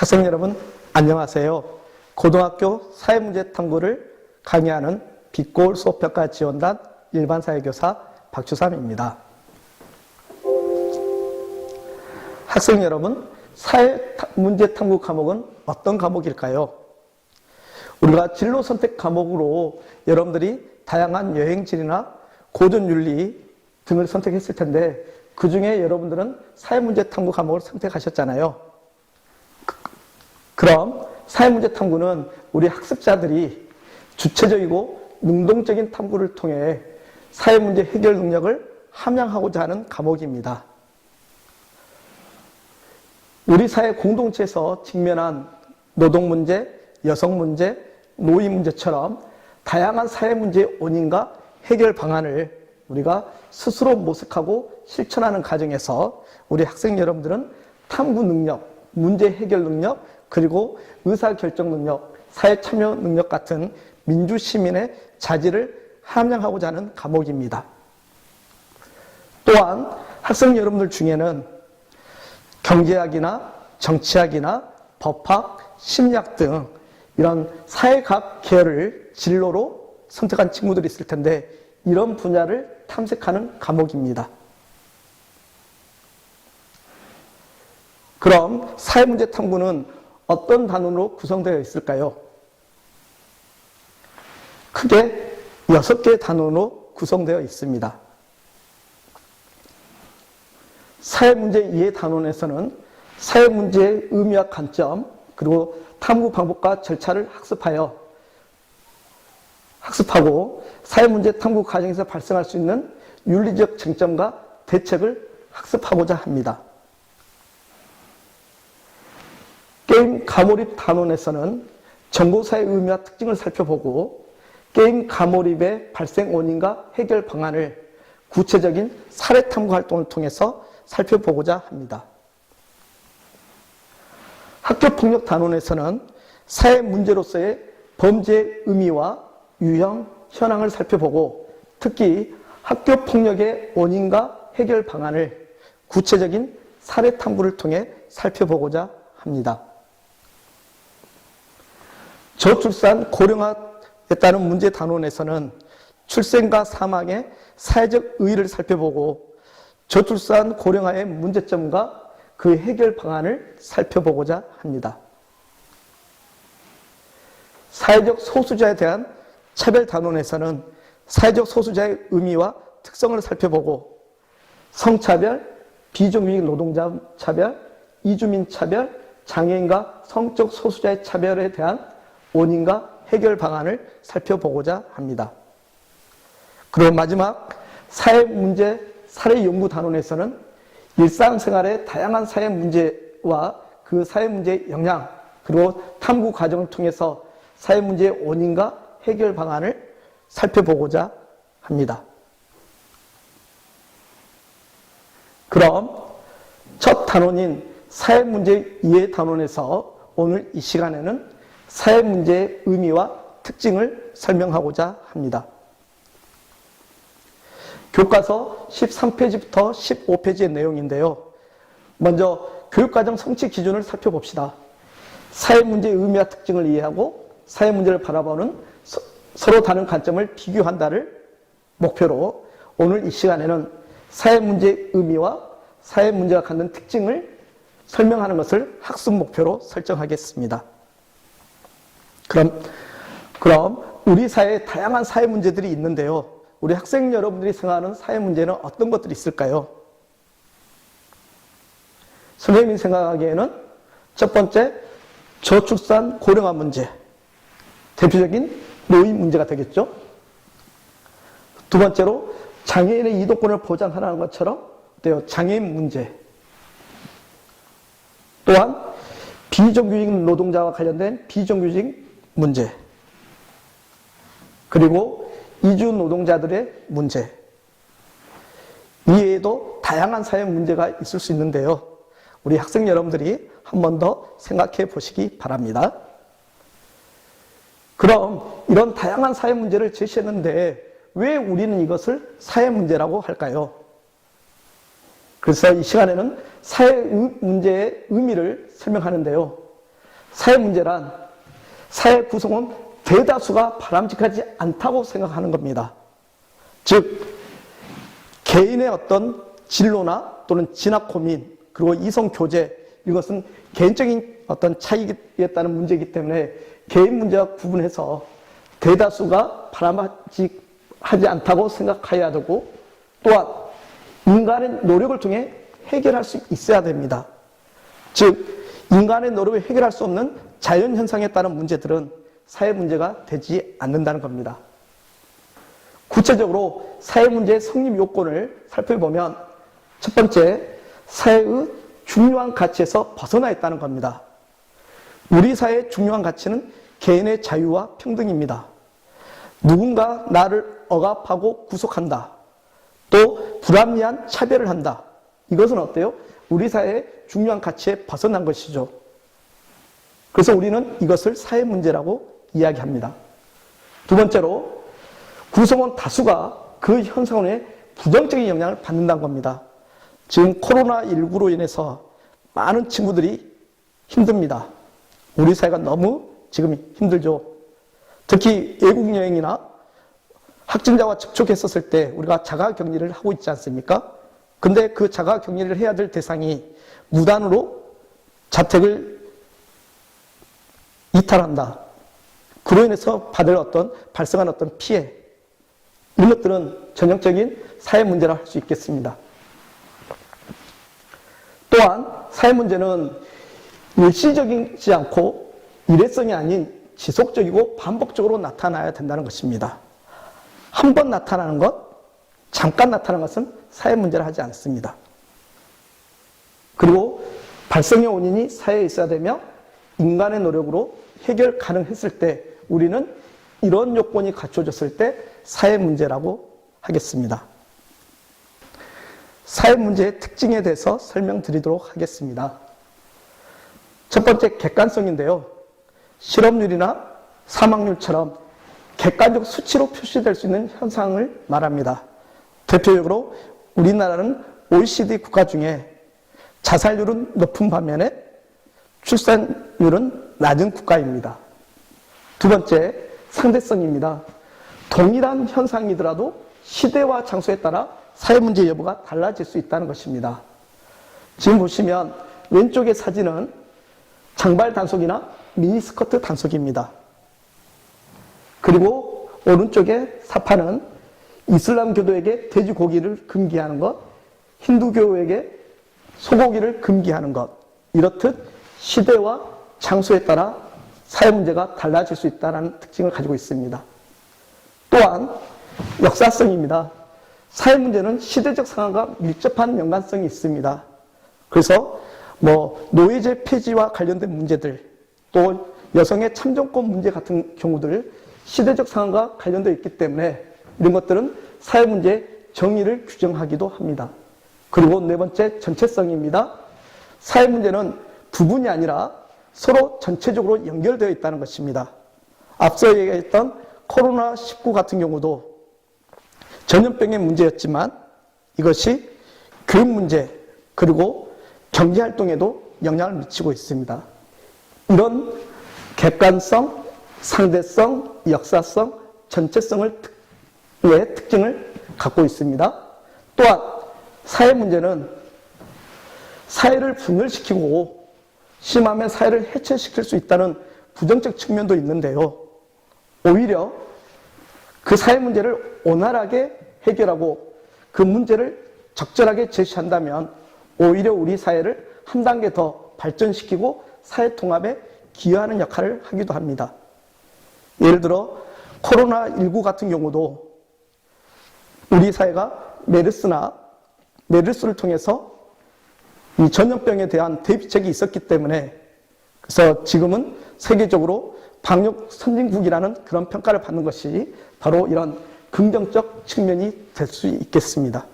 학생 여러분, 안녕하세요. 고등학교 사회문제 탐구를 강의하는 빛골 수업평가 지원단 일반사회교사 박주삼입니다. 학생 여러분, 사회문제 탐구 과목은 어떤 과목일까요? 우리가 진로 선택 과목으로 여러분들이 다양한 여행지리나 고전윤리 등을 선택했을 텐데 그 중에 여러분들은 사회문제 탐구 과목을 선택하셨잖아요. 그럼 사회문제 탐구는 우리 학습자들이 주체적이고 능동적인 탐구를 통해 사회문제 해결 능력을 함양하고자 하는 과목입니다. 우리 사회 공동체에서 직면한 노동문제, 여성문제, 노인문제처럼 다양한 사회문제의 원인과 해결 방안을 우리가 스스로 모색하고 실천하는 과정에서 우리 학생 여러분들은 탐구 능력, 문제 해결 능력, 그리고 의사결정 능력, 사회참여 능력 같은 민주시민의 자질을 함양하고자 하는 과목입니다. 또한 학생 여러분들 중에는 경제학이나 정치학이나 법학, 심리학 등 이런 사회과학 계열을 진로로 선택한 친구들이 있을 텐데 이런 분야를 탐색하는 과목입니다. 그럼 사회문제 탐구는 어떤 단원으로 구성되어 있을까요? 크게 6개의 단원으로 구성되어 있습니다. 사회문제 이해 단원에서는 사회문제의 의미와 관점, 그리고 탐구 방법과 절차를 학습하고 사회문제 탐구 과정에서 발생할 수 있는 윤리적 쟁점과 대책을 학습하고자 합니다. 게임 가몰입 단원에서는 정보사의 의미와 특징을 살펴보고 게임 가몰입의 발생 원인과 해결 방안을 구체적인 사례 탐구 활동을 통해서 살펴보고자 합니다. 학교폭력 단원에서는 사회 문제로서의 범죄의 의미와 유형, 현황을 살펴보고 특히 학교폭력의 원인과 해결 방안을 구체적인 사례 탐구를 통해 살펴보고자 합니다. 저출산 고령화에 따른 문제 단원에서는 출생과 사망의 사회적 의의를 살펴보고 저출산 고령화의 문제점과 그 해결 방안을 살펴보고자 합니다. 사회적 소수자에 대한 차별 단원에서는 사회적 소수자의 의미와 특성을 살펴보고 성차별, 비정규직 노동자 차별, 이주민 차별, 장애인과 성적 소수자의 차별에 대한 원인과 해결 방안을 살펴보고자 합니다. 그리고 마지막 사회문제 사례연구 단원에서는 일상생활의 다양한 사회문제와 그 사회문제의 영향, 그리고 탐구 과정을 통해서 사회문제의 원인과 해결 방안을 살펴보고자 합니다. 그럼 첫 단원인 사회문제 이해 단원에서 오늘 이 시간에는 사회문제의 의미와 특징을 설명하고자 합니다. 교과서 13페이지부터 15페이지의 내용인데요. 먼저 교육과정 성취 기준을 살펴봅시다. 사회문제의 의미와 특징을 이해하고 사회문제를 바라보는 서로 다른 관점을 비교한다를 목표로 오늘 이 시간에는 사회문제의 의미와 사회문제가 갖는 특징을 설명하는 것을 학습 목표로 설정하겠습니다. 그럼 우리 사회에 다양한 사회 문제들이 있는데요. 우리 학생 여러분들이 생각하는 사회 문제는 어떤 것들이 있을까요? 선생님이 생각하기에는 첫 번째, 저출산 고령화 문제. 대표적인 노인 문제가 되겠죠. 두 번째로 장애인의 이동권을 보장하라는 것처럼 장애인 문제. 또한 비정규직 노동자와 관련된 비정규직 문제, 그리고 이주 노동자들의 문제, 이외에도 다양한 사회 문제가 있을 수 있는데요. 우리 학생 여러분들이 한 번 더 생각해 보시기 바랍니다. 그럼 이런 다양한 사회 문제를 제시했는데 왜 우리는 이것을 사회 문제라고 할까요? 그래서 이 시간에는 사회 문제의 의미를 설명하는데요. 사회 문제란 사회 구성원 대다수가 바람직하지 않다고 생각하는 겁니다. 즉, 개인의 어떤 진로나 또는 진학 고민, 그리고 이성 교제, 이것은 개인적인 어떤 차이에 따른 문제이기 때문에 개인 문제와 구분해서 대다수가 바람직하지 않다고 생각해야 되고, 또한 인간의 노력을 통해 해결할 수 있어야 됩니다. 즉, 인간의 노력을 해결할 수 없는 자연현상에 따른 문제들은 사회 문제가 되지 않는다는 겁니다. 구체적으로 사회 문제의 성립 요건을 살펴보면 첫 번째, 사회의 중요한 가치에서 벗어나 있다는 겁니다. 우리 사회의 중요한 가치는 개인의 자유와 평등입니다. 누군가 나를 억압하고 구속한다. 또 불합리한 차별을 한다. 이것은 어때요? 우리 사회의 중요한 가치에 벗어난 것이죠. 그래서 우리는 이것을 사회 문제라고 이야기합니다. 두 번째로, 구성원 다수가 그 현상에 부정적인 영향을 받는다는 겁니다. 지금 코로나19로 인해서 많은 친구들이 힘듭니다. 우리 사회가 너무 지금 힘들죠. 특히 외국 여행이나 확진자와 접촉했었을 때 우리가 자가격리를 하고 있지 않습니까? 근데 그 자가격리를 해야 될 대상이 무단으로 자택을 이탈한다. 그로 인해서 발생한 어떤 피해, 이런 것들은 전형적인 사회 문제라 할 수 있겠습니다. 또한 사회 문제는 일시적이지 않고 일회성이 아닌 지속적이고 반복적으로 나타나야 된다는 것입니다. 한 번 나타나는 것, 잠깐 나타나는 것은 사회 문제라 하지 않습니다. 그리고 발생의 원인이 사회에 있어야 되며 인간의 노력으로 해결 가능했을 때 우리는 이런 요건이 갖춰졌을 때 사회 문제라고 하겠습니다. 사회 문제의 특징에 대해서 설명드리도록 하겠습니다. 첫 번째, 객관성인데요. 실업률이나 사망률처럼 객관적 수치로 표시될 수 있는 현상을 말합니다. 대표적으로 우리나라는 OECD 국가 중에 자살률은 높은 반면에 출산율은 낮은 국가입니다. 두 번째, 상대성입니다. 동일한 현상이더라도 시대와 장소에 따라 사회 문제 여부가 달라질 수 있다는 것입니다. 지금 보시면 왼쪽의 사진은 장발 단속이나 미니스커트 단속입니다. 그리고 오른쪽의 사파는 이슬람 교도에게 돼지고기를 금기하는 것, 힌두교에게 소고기를 금기하는 것, 이렇듯 시대와 장소에 따라 사회 문제가 달라질 수 있다는 특징을 가지고 있습니다. 또한 역사성입니다. 사회 문제는 시대적 상황과 밀접한 연관성이 있습니다. 그래서 노예제 폐지와 관련된 문제들, 또 여성의 참정권 문제 같은 경우들, 시대적 상황과 관련되어 있기 때문에 이런 것들은 사회 문제의 정의를 규정하기도 합니다. 그리고 네 번째, 전체성입니다. 사회 문제는 부분이 아니라 서로 전체적으로 연결되어 있다는 것입니다. 앞서 얘기했던 코로나19 같은 경우도 전염병의 문제였지만 이것이 교육 문제 그리고 경제활동에도 영향을 미치고 있습니다. 이런 객관성, 상대성, 역사성, 전체성의 특징을 갖고 있습니다. 또한 사회 문제는 사회를 분열시키고 심하면 사회를 해체시킬 수 있다는 부정적 측면도 있는데요. 오히려 그 사회 문제를 원활하게 해결하고 그 문제를 적절하게 제시한다면 오히려 우리 사회를 한 단계 더 발전시키고 사회 통합에 기여하는 역할을 하기도 합니다. 예를 들어 코로나19 같은 경우도 우리 사회가 메르스를 통해서 이 전염병에 대한 대비책이 있었기 때문에 그래서 지금은 세계적으로 방역 선진국이라는 그런 평가를 받는 것이 바로 이런 긍정적 측면이 될 수 있겠습니다.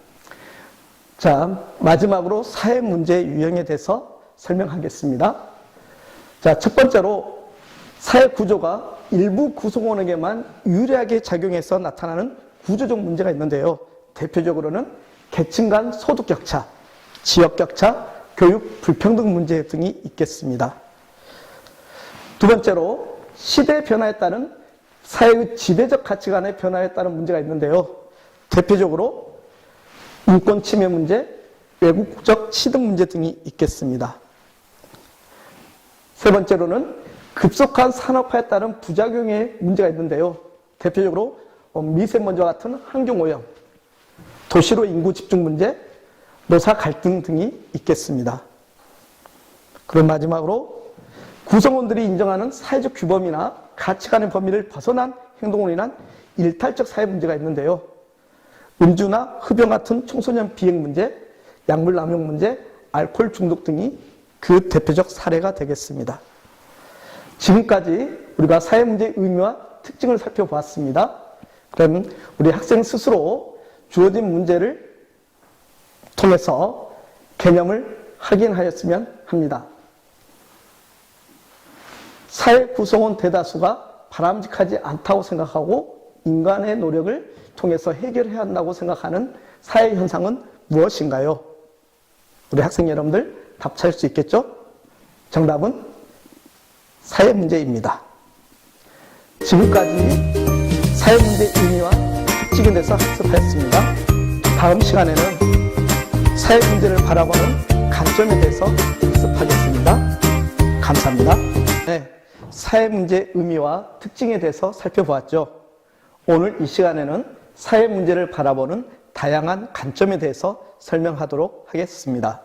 자, 마지막으로 사회 문제 유형에 대해서 설명하겠습니다. 자, 첫 번째로 사회 구조가 일부 구성원에게만 유리하게 작용해서 나타나는 구조적 문제가 있는데요. 대표적으로는 계층 간 소득 격차, 지역 격차, 교육 불평등 문제 등이 있겠습니다. 두 번째로 시대 변화에 따른 사회의 지배적 가치관의 변화에 따른 문제가 있는데요. 대표적으로 인권 침해 문제, 외국적 취득 문제 등이 있겠습니다. 세 번째로는 급속한 산업화에 따른 부작용의 문제가 있는데요. 대표적으로 미세먼지와 같은 환경오염, 도시로 인구 집중 문제, 노사 갈등 등이 있겠습니다. 그럼 마지막으로 구성원들이 인정하는 사회적 규범이나 가치관의 범위를 벗어난 행동으로 인한 일탈적 사회 문제가 있는데요. 음주나 흡연 같은 청소년 비행 문제, 약물 남용 문제, 알코올 중독 등이 그 대표적 사례가 되겠습니다. 지금까지 우리가 사회 문제의 의미와 특징을 살펴보았습니다. 그럼 우리 학생 스스로 주어진 문제를 통해서 개념을 확인하였으면 합니다. 사회 구성원 대다수가 바람직하지 않다고 생각하고 인간의 노력을 통해서 해결해야 한다고 생각하는 사회 현상은 무엇인가요? 우리 학생 여러분들 답 찾을 수 있겠죠? 정답은 사회 문제입니다. 지금까지 사회 문제의 의미와 특징에 대해서 학습하였습니다. 다음 시간에는 사회 문제를 바라보는 관점에 대해서 학습하겠습니다. 감사합니다. 네, 사회 문제의 의미와 특징에 대해서 살펴보았죠. 오늘 이 시간에는 사회 문제를 바라보는 다양한 관점에 대해서 설명하도록 하겠습니다.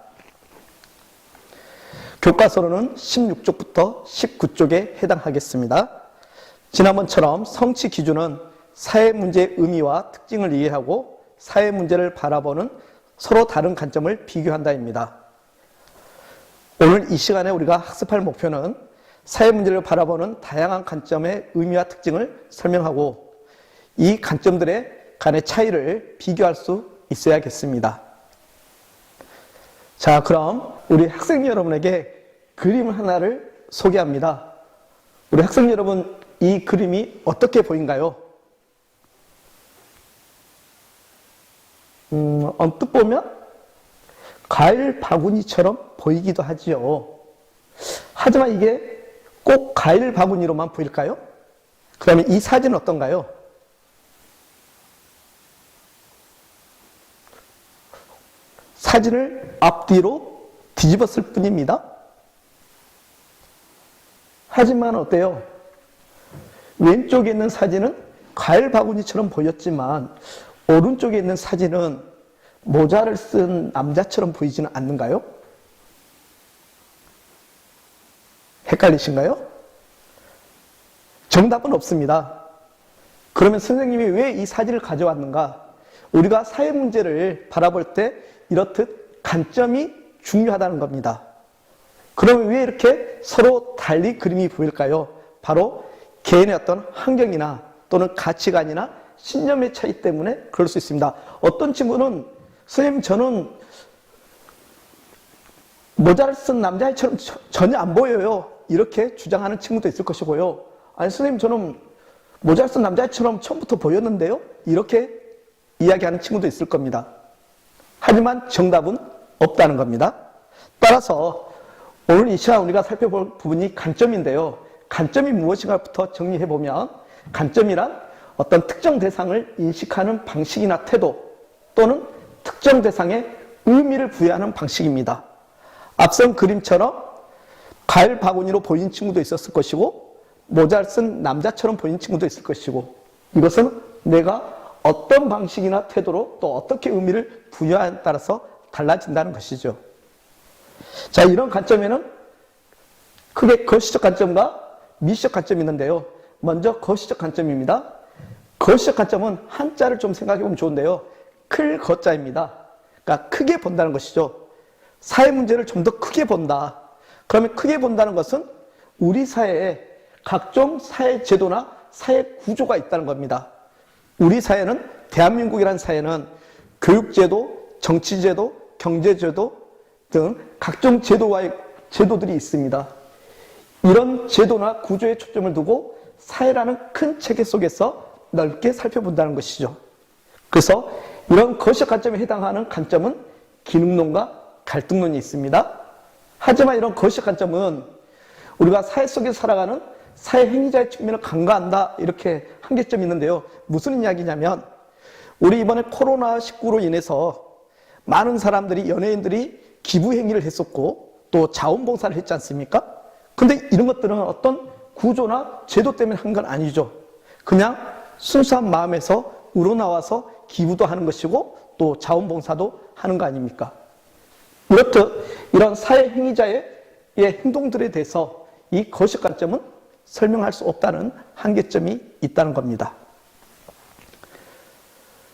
교과서로는 16쪽부터 19쪽에 해당하겠습니다. 지난번처럼 성취 기준은 사회 문제의 의미와 특징을 이해하고 사회 문제를 바라보는 서로 다른 관점을 비교한다입니다. 오늘 이 시간에 우리가 학습할 목표는 사회 문제를 바라보는 다양한 관점의 의미와 특징을 설명하고 이 관점들의 간의 차이를 비교할 수 있어야겠습니다. 자, 그럼 우리 학생 여러분에게 그림 하나를 소개합니다. 우리 학생 여러분, 이 그림이 어떻게 보인가요? 언뜻 보면 과일 바구니처럼 보이기도 하지요. 하지만 이게 꼭 과일 바구니로만 보일까요? 그러면 이 사진은 어떤가요? 사진을 앞뒤로 뒤집었을 뿐입니다. 하지만 어때요? 왼쪽에 있는 사진은 과일 바구니처럼 보였지만 오른쪽에 있는 사진은 모자를 쓴 남자처럼 보이지는 않는가요? 헷갈리신가요? 정답은 없습니다. 그러면 선생님이 왜 이 사진을 가져왔는가? 우리가 사회 문제를 바라볼 때 이렇듯 관점이 중요하다는 겁니다. 그러면 왜 이렇게 서로 달리 그림이 보일까요? 바로 개인의 어떤 환경이나 또는 가치관이나 신념의 차이 때문에 그럴 수 있습니다. 어떤 친구는 선생님 저는 모자를 쓴 남자애처럼 전혀 안 보여요. 이렇게 주장하는 친구도 있을 것이고요. 아니 선생님 저는 모자를 쓴 남자애처럼 처음부터 보였는데요. 이렇게 이야기하는 친구도 있을 겁니다. 하지만 정답은 없다는 겁니다. 따라서 오늘 이 시간 우리가 살펴볼 부분이 관점인데요. 관점이 무엇인가부터 정리해보면 관점이란 어떤 특정 대상을 인식하는 방식이나 태도 또는 특정 대상에 의미를 부여하는 방식입니다. 앞선 그림처럼 과일 바구니로 보이는 친구도 있었을 것이고 모자를 쓴 남자처럼 보이는 친구도 있을 것이고 이것은 내가 어떤 방식이나 태도로 또 어떻게 의미를 부여하에 따라서 달라진다는 것이죠. 자, 이런 관점에는 크게 거시적 관점과 미시적 관점이 있는데요. 먼저 거시적 관점입니다. 거시적 관점은 한자를 좀 생각해 보면 좋은데요. 클 거자입니다. 그러니까 크게 본다는 것이죠. 사회 문제를 좀 더 크게 본다. 그러면 크게 본다는 것은 우리 사회에 각종 사회 제도나 사회 구조가 있다는 겁니다. 우리 사회는 대한민국이라는 사회는 교육제도, 정치제도, 경제제도 등 각종 제도들이 있습니다. 이런 제도나 구조에 초점을 두고 사회라는 큰 체계 속에서 넓게 살펴본다는 것이죠. 그래서 이런 거시적 관점에 해당하는 관점은 기능론과 갈등론이 있습니다. 하지만 이런 거시적 관점은 우리가 사회 속에서 살아가는 사회 행위자의 측면을 간과한다, 이렇게 한계점이 있는데요. 무슨 이야기냐면, 우리 이번에 코로나19로 인해서 많은 사람들이, 연예인들이 기부 행위를 했었고 또 자원봉사를 했지 않습니까? 근데 이런 것들은 어떤 구조나 제도 때문에 한 건 아니죠. 그냥 순수한 마음에서 우러나와서 기부도 하는 것이고 또 자원봉사도 하는 거 아닙니까? 이렇듯 이런 사회 행위자의 행동들에 대해서 이 거식 관점은 설명할 수 없다는 한계점이 있다는 겁니다.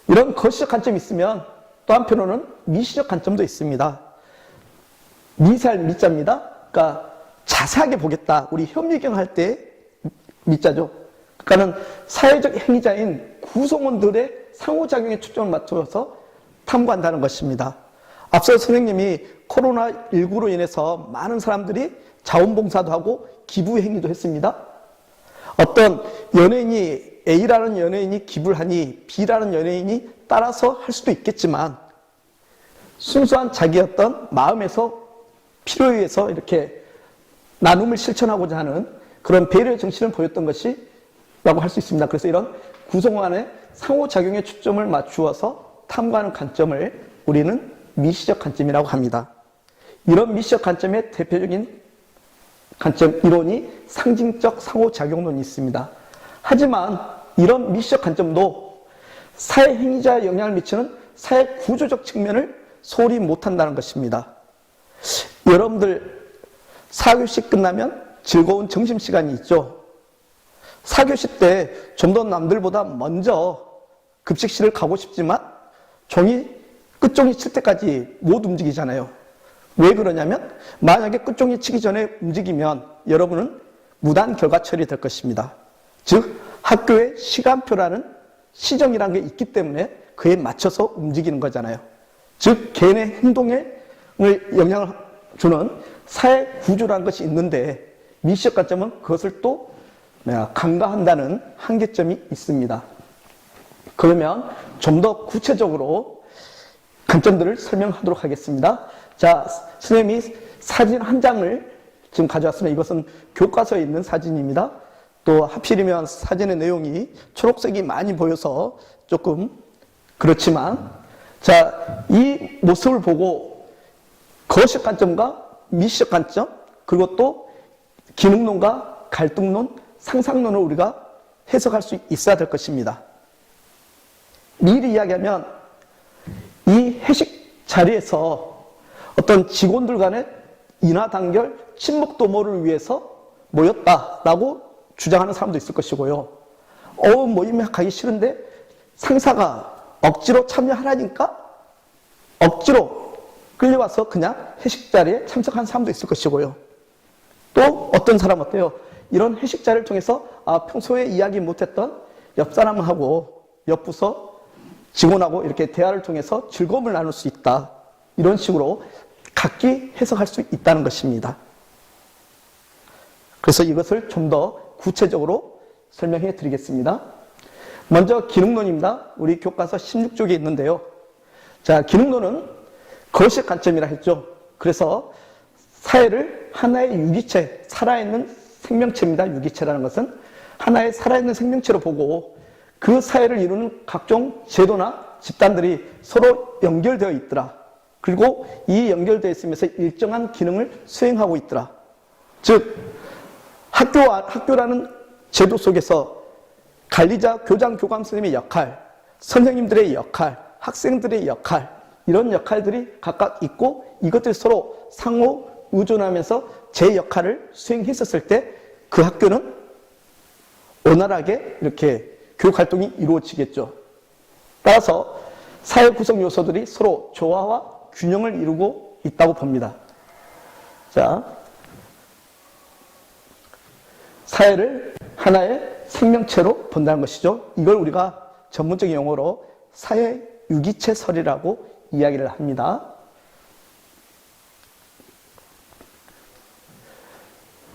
이런 거시적 관점이 있으면 또 한편으로는 미시적 관점도 있습니다. 미세할 미자입니다. 그러니까 자세하게 보겠다. 우리 현미경 할 때 미자죠. 그러니까는 사회적 행위자인 구성원들의 상호작용에 초점을 맞춰서 탐구한다는 것입니다. 앞서 선생님이 코로나19로 인해서 많은 사람들이 자원봉사도 하고 기부 행위도 했습니다. 어떤 연예인이, A라는 연예인이 기부를 하니 B라는 연예인이 따라서 할 수도 있겠지만 순수한 자기 어떤 마음에서 필요에 의해서 이렇게 나눔을 실천하고자 하는 그런 배려의 정신을 보였던 것이 라고 할 수 있습니다. 그래서 이런 구성원의 상호작용에 초점을 맞추어서 탐구하는 관점을 우리는 미시적 관점이라고 합니다. 이런 미시적 관점의 대표적인 관점 이론이 상징적 상호작용론이 있습니다. 하지만 이런 미시적 관점도 사회 행위자에 영향을 미치는 사회 구조적 측면을 소홀히 못한다는 것입니다. 여러분들 4교시 끝나면 즐거운 점심시간이 있죠. 4교시 때 좀 더 남들보다 먼저 급식실을 가고 싶지만 끝종이 칠 때까지 못 움직이잖아요. 왜 그러냐면 만약에 끝종이 치기 전에 움직이면 여러분은 무단 결과 처리될 것입니다. 즉 학교에 시간표라는 시정이라는 게 있기 때문에 그에 맞춰서 움직이는 거잖아요. 즉 개인의 행동에 영향을 주는 사회 구조라는 것이 있는데 미시적 관점은 그것을 또 간과한다는 한계점이 있습니다. 그러면 좀 더 구체적으로 관점들을 설명하도록 하겠습니다. 자, 선생님이 사진 한 장을 지금 가져왔습니다. 이것은 교과서에 있는 사진입니다. 또 하필이면 사진의 내용이 초록색이 많이 보여서 조금 그렇지만, 자, 이 모습을 보고 거식 관점과 미시적 관점, 그리고 또 기능론과 갈등론, 상상론을 우리가 해석할 수 있어야 될 것입니다. 미리 이야기하면 이 회식 자리에서 어떤 직원들 간의 인하단결, 친목 도모를 위해서 모였다라고 주장하는 사람도 있을 것이고요. 모임에 가기 싫은데 상사가 억지로 참여하라니까 억지로 끌려와서 그냥 회식 자리에 참석한 사람도 있을 것이고요. 또 어떤 사람 어때요? 이런 회식 자리를 통해서 평소에 이야기 못했던 옆 사람하고 옆 부서 직원하고 이렇게 대화를 통해서 즐거움을 나눌 수 있다. 이런 식으로 각기 해석할 수 있다는 것입니다. 그래서 이것을 좀 더 구체적으로 설명해 드리겠습니다. 먼저 기능론입니다. 우리 교과서 16쪽에 있는데요. 자, 기능론은 거식 관점이라 했죠. 그래서 사회를 하나의 유기체, 살아있는 생명체입니다. 유기체라는 것은 하나의 살아있는 생명체로 보고 그 사회를 이루는 각종 제도나 집단들이 서로 연결되어 있더라. 그리고 이 연결되어 있으면서 일정한 기능을 수행하고 있더라. 즉 학교라는 제도 속에서 관리자, 교장, 교감 선생님의 역할, 선생님들의 역할, 학생들의 역할, 이런 역할들이 각각 있고 이것들이 서로 상호 의존하면서 제 역할을 수행했었을 때 그 학교는 원활하게 이렇게 교육 활동이 이루어지겠죠. 따라서 사회 구성 요소들이 서로 조화와 균형을 이루고 있다고 봅니다. 자, 사회를 하나의 생명체로 본다는 것이죠. 이걸 우리가 전문적인 용어로 사회 유기체설이라고 이야기를 합니다.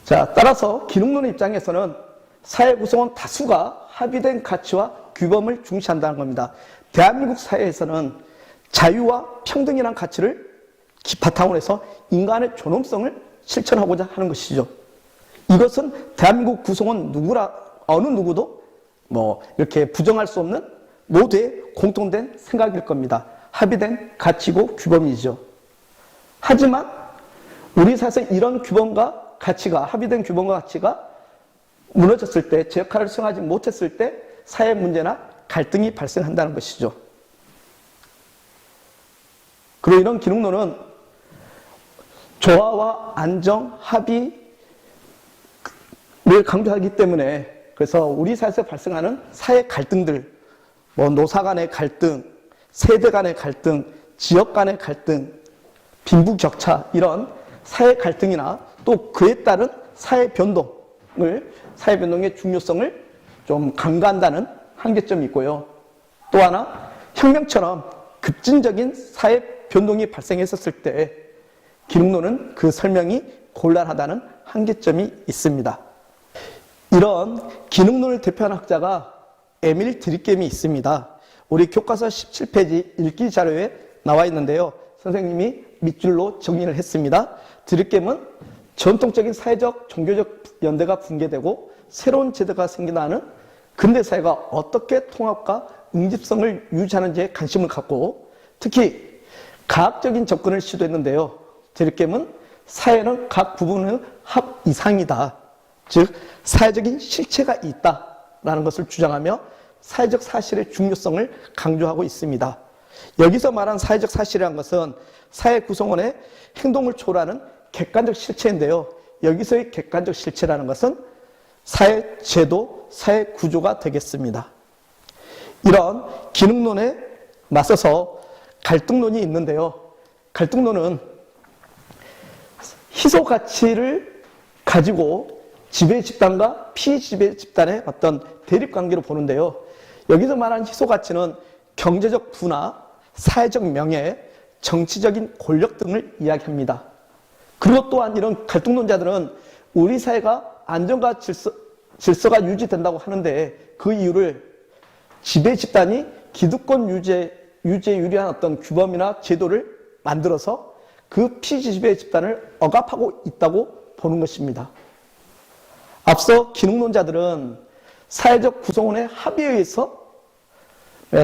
자, 따라서 기능론의 입장에서는 사회 구성원 다수가 합의된 가치와 규범을 중시한다는 겁니다. 대한민국 사회에서는 자유와 평등이라는 가치를 바탕으로 해서 인간의 존엄성을 실천하고자 하는 것이죠. 이것은 대한민국 구성원 어느 누구도 이렇게 부정할 수 없는 모두의 공통된 생각일 겁니다. 합의된 가치고 규범이죠. 하지만 우리 사회에서 이런 규범과 가치가, 합의된 규범과 가치가 무너졌을 때, 제 역할을 수행하지 못했을 때 사회 문제나 갈등이 발생한다는 것이죠. 그리고 이런 기능론은 조화와 안정, 합의를 강조하기 때문에, 그래서 우리 사회에서 발생하는 사회 갈등들, 노사 간의 갈등, 세대 간의 갈등, 지역 간의 갈등, 빈부격차, 이런 사회 갈등이나 또 그에 따른 사회 변동의 중요성을 좀 강조한다는 한계점이 있고요. 또 하나, 혁명처럼 급진적인 사회 변동이 발생했었을 때 기능론은 그 설명이 곤란하다는 한계점이 있습니다. 이런 기능론을 대표하는 학자가 에밀 드리켐이 있습니다. 우리 교과서 17페이지 읽기 자료에 나와 있는데요. 선생님이 밑줄로 정리를 했습니다. 드리켐은 전통적인 사회적, 종교적 연대가 붕괴되고 새로운 제도가 생겨나는 근대 사회가 어떻게 통합과 응집성을 유지하는지에 관심을 갖고 특히 과학적인 접근을 시도했는데요. 드리켐은 사회는 각 부분의 합 이상이다. 즉 사회적인 실체가 있다라는 것을 주장하며 사회적 사실의 중요성을 강조하고 있습니다. 여기서 말한 사회적 사실이라는 것은 사회 구성원의 행동을 초월하는 객관적 실체인데요. 여기서의 객관적 실체라는 것은 사회 제도, 사회 구조가 되겠습니다. 이런 기능론에 맞서서 갈등론이 있는데요. 갈등론은 희소 가치를 가지고 지배 집단과 피지배 집단의 어떤 대립 관계로 보는데요. 여기서 말하는 희소 가치는 경제적 부나 사회적 명예, 정치적인 권력 등을 이야기합니다. 그리고 또한 이런 갈등론자들은 우리 사회가 안정과 질서가 유지된다고 하는데 그 이유를 지배 집단이 기득권 유지에 유리한 어떤 규범이나 제도를 만들어서 그 피지배 집단을 억압하고 있다고 보는 것입니다. 앞서 기능론자들은 사회적 구성원의 합의에 의해서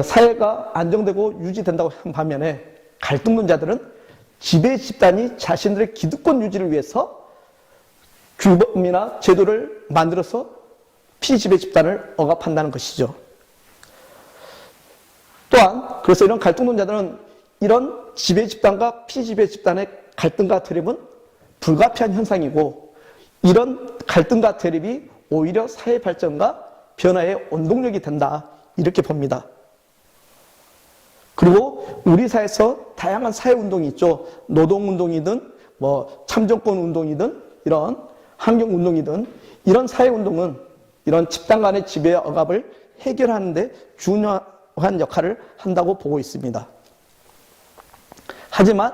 사회가 안정되고 유지된다고 한 반면에 갈등론자들은 지배 집단이 자신들의 기득권 유지를 위해서 규범이나 제도를 만들어서 피지배 집단을 억압한다는 것이죠. 또한 그래서 이런 갈등론자들은 이런 지배 집단과 피지배 집단의 갈등과 대립은 불가피한 현상이고 이런 갈등과 대립이 오히려 사회 발전과 변화의 원동력이 된다 이렇게 봅니다. 그리고 우리 사회에서 다양한 사회운동이 있죠. 노동운동이든 참정권운동이든 이런 환경운동이든 이런 사회운동은 이런 집단 간의 지배 억압을 해결하는 데 중요한 역할을 한다고 보고 있습니다. 하지만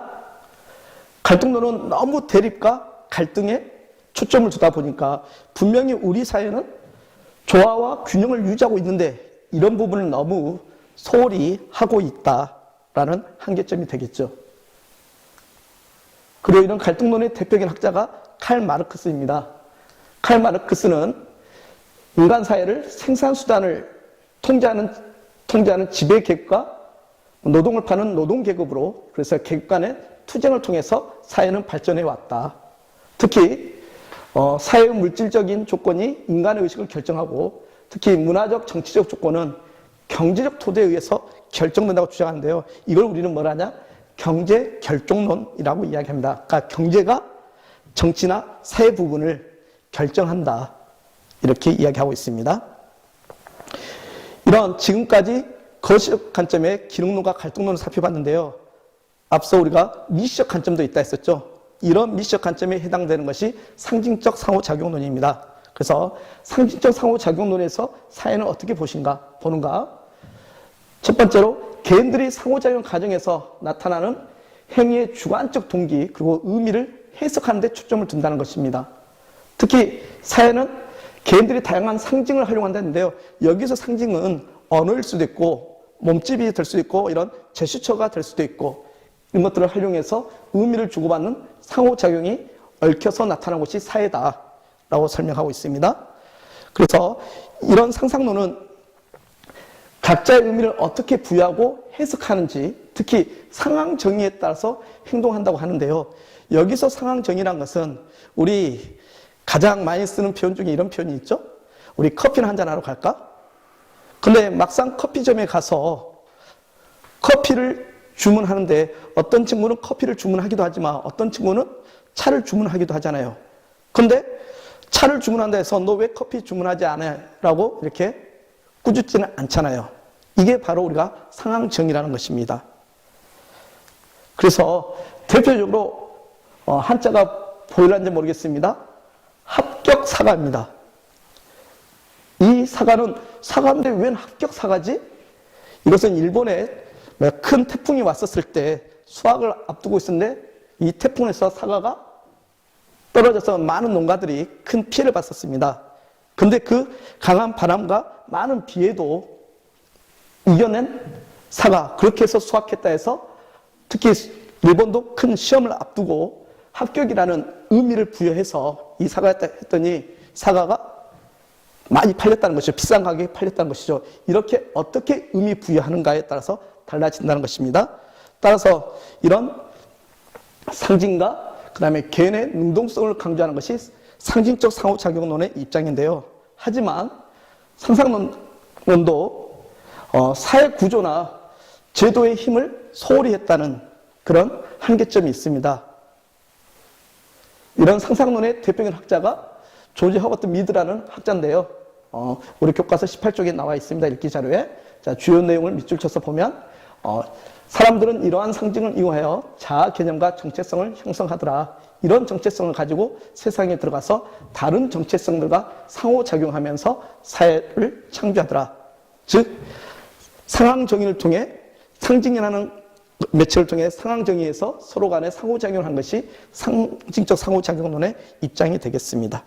갈등론은 너무 대립과 갈등에 초점을 두다 보니까 분명히 우리 사회는 조화와 균형을 유지하고 있는데 이런 부분을 너무 소홀히 하고 있다라는 한계점이 되겠죠. 그리고 이런 갈등론의 대표적인 학자가 칼 마르크스입니다. 칼 마르크스는 인간 사회를 생산수단을 통제하는 지배계급과 노동을 파는 노동계급으로 그래서 계급 간의 투쟁을 통해서 사회는 발전해 왔다. 특히 사회의 물질적인 조건이 인간의 의식을 결정하고 특히 문화적, 정치적 조건은 경제적 토대에 의해서 결정된다고 주장하는데요. 이걸 우리는 뭐라 하냐? 경제 결정론이라고 이야기합니다. 그러니까 경제가 정치나 사회 부분을 결정한다. 이렇게 이야기하고 있습니다. 이런 지금까지 거시적 관점의 기능론과 갈등론을 살펴봤는데요. 앞서 우리가 미시적 관점도 있다 했었죠. 이런 미시적 관점에 해당되는 것이 상징적 상호작용론입니다. 그래서 상징적 상호작용론에서 사회는 어떻게 보는가? 첫 번째로 개인들이 상호작용 과정에서 나타나는 행위의 주관적 동기 그리고 의미를 해석하는 데 초점을 둔다는 것입니다. 특히 사회는 개인들이 다양한 상징을 활용한다는데요. 여기서 상징은 언어일 수도 있고 몸집이 될 수도 있고 이런 제스처가 될 수도 있고 이런 것들을 활용해서 의미를 주고받는 상호작용이 얽혀서 나타나는 것이 사회다. 라고 설명하고 있습니다. 그래서 이런 상상론은 각자의 의미를 어떻게 부여하고 해석하는지, 특히 상황 정의에 따라서 행동한다고 하는데요. 여기서 상황 정의란 것은 우리 가장 많이 쓰는 표현 중에 이런 표현이 있죠. 우리 커피를 한잔 하러 갈까? 근데 막상 커피점에 가서 커피를 주문하는데 어떤 친구는 커피를 주문하기도 하지만 어떤 친구는 차를 주문하기도 하잖아요. 근데 차를 주문한다 해서 너 왜 커피 주문하지 않아? 라고 이렇게 꾸짖지는 않잖아요. 이게 바로 우리가 상황 정의라는 것입니다. 그래서 대표적으로 한자가 보일는지 모르겠습니다. 합격 사과입니다. 이 사과는 사과인데 웬 합격 사과지? 이것은 일본에 큰 태풍이 왔었을 때 수확을 앞두고 있었는데 이 태풍에서 사과가 떨어져서 많은 농가들이 큰 피해를 봤었습니다. 근데 그 강한 바람과 많은 비에도 이겨낸 사과, 그렇게 해서 수확했다 해서 특히 일본도 큰 시험을 앞두고 합격이라는 의미를 부여해서 이 사과였다 했더니 사과가 많이 팔렸다는 것이죠. 비싼 가격에 팔렸다는 것이죠. 이렇게 어떻게 의미 부여하는가에 따라서 달라진다는 것입니다. 따라서 이런 상징과 그 다음에 개인의 능동성을 강조하는 것이 상징적 상호작용론의 입장인데요. 하지만 상상론도 사회 구조나 제도의 힘을 소홀히 했다는 그런 한계점이 있습니다. 이런 상상론의 대표적인 학자가 조지 허버트 미드라는 학자인데요. 우리 교과서 18쪽에 나와 있습니다. 읽기 자료에. 자, 주요 내용을 밑줄 쳐서 보면 사람들은 이러한 상징을 이용하여 자아 개념과 정체성을 형성하더라. 이런 정체성을 가지고 세상에 들어가서 다른 정체성들과 상호작용하면서 사회를 창조하더라. 즉 상황 정의를 통해 상징이라는 매체를 통해 상황 정의에서 서로 간에 상호작용을 한 것이 상징적 상호작용론의 입장이 되겠습니다.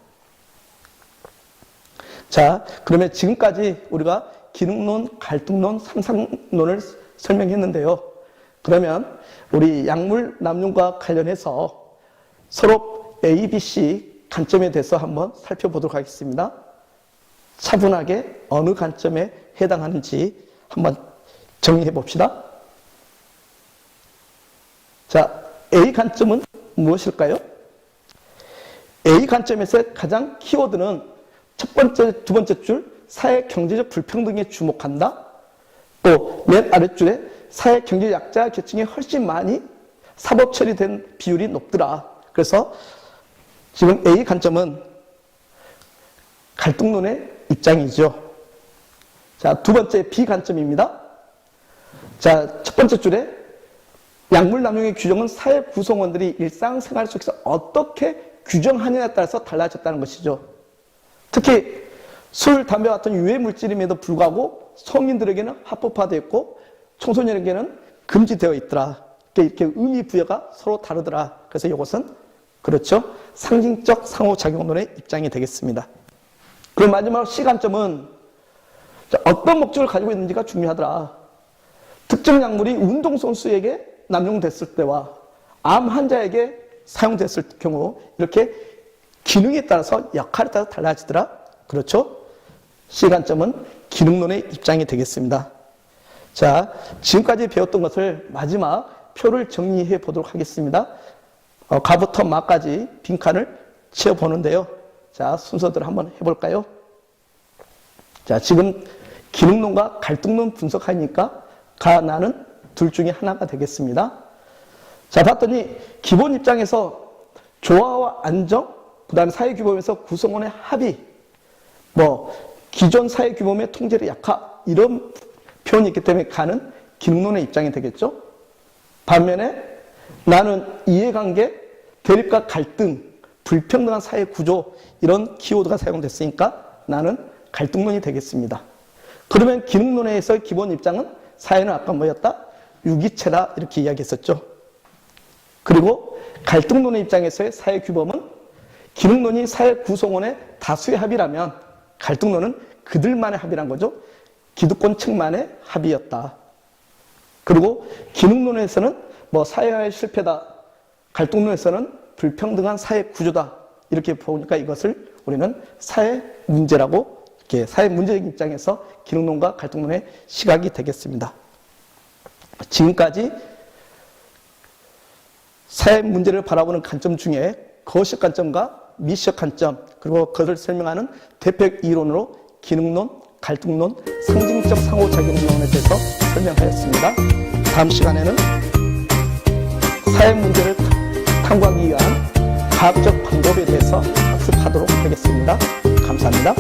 자, 그러면 지금까지 우리가 기능론, 갈등론, 상상론을 설명했는데요. 그러면 우리 약물 남용과 관련해서 서로 A, B, C 관점에 대해서 한번 살펴보도록 하겠습니다. 차분하게 어느 관점에 해당하는지 한번 정리해 봅시다. 자, A 관점은 무엇일까요? A 관점에서 가장 키워드는 첫 번째, 두 번째 줄 사회 경제적 불평등에 주목한다. 또 맨 아랫줄에 사회 경제 약자 계층이 훨씬 많이 사법 처리된 비율이 높더라. 그래서 지금 A 관점은 갈등론의 입장이죠. 자, 두 번째 B 관점입니다. 자, 첫 번째 줄에 약물 남용의 규정은 사회 구성원들이 일상생활 속에서 어떻게 규정하느냐에 따라서 달라졌다는 것이죠. 특히 술, 담배 같은 유해 물질임에도 불구하고 성인들에게는 합법화되어 있고 청소년에게는 금지되어 있더라. 이렇게 의미 부여가 서로 다르더라. 그래서 이것은 그렇죠. 상징적 상호작용론의 입장이 되겠습니다. 그리고 마지막 C 관점은 어떤 목적을 가지고 있는지가 중요하더라. 특정 약물이 운동선수에게 남용됐을 때와 암 환자에게 사용됐을 경우 이렇게 기능에 따라서 역할에 따라 달라지더라. 그렇죠? C 관점은 기능론의 입장이 되겠습니다. 자, 지금까지 배웠던 것을 마지막 표를 정리해 보도록 하겠습니다. 가부터 마까지 빈칸을 채워보는데요. 자, 순서대로 한번 해볼까요? 자, 지금 기능론과 갈등론 분석하니까 가, 나는 둘 중에 하나가 되겠습니다. 자, 봤더니 기본 입장에서 조화와 안정, 그 다음에 사회규범에서 구성원의 합의, 기존 사회규범의 통제의 약화, 이런 표현이 있기 때문에 가는 기능론의 입장이 되겠죠. 반면에 나는 이해관계, 대립과 갈등, 불평등한 사회구조, 이런 키워드가 사용됐으니까 나는 갈등론이 되겠습니다. 그러면 기능론에서의 기본 입장은 사회는 아까 뭐였다? 유기체다, 이렇게 이야기했었죠. 그리고 갈등론의 입장에서의 사회규범은 기능론이 사회 구성원의 다수의 합의라면 갈등론은 그들만의 합의란 거죠. 기득권 측만의 합의였다. 그리고 기능론에서는 사회화의 실패다. 갈등론에서는 불평등한 사회 구조다. 이렇게 보니까 이것을 우리는 사회 문제라고, 이렇게 사회 문제적인 입장에서 기능론과 갈등론의 시각이 되겠습니다. 지금까지 사회 문제를 바라보는 관점 중에 거시적 관점과 미시적 관점, 그리고 그것을 설명하는 대표 이론으로 기능론, 갈등론, 상징적 상호작용론에 대해서 설명하였습니다. 다음 시간에는 사회 문제를 탐구하기 위한 과학적 방법에 대해서 학습하도록 하겠습니다. 감사합니다.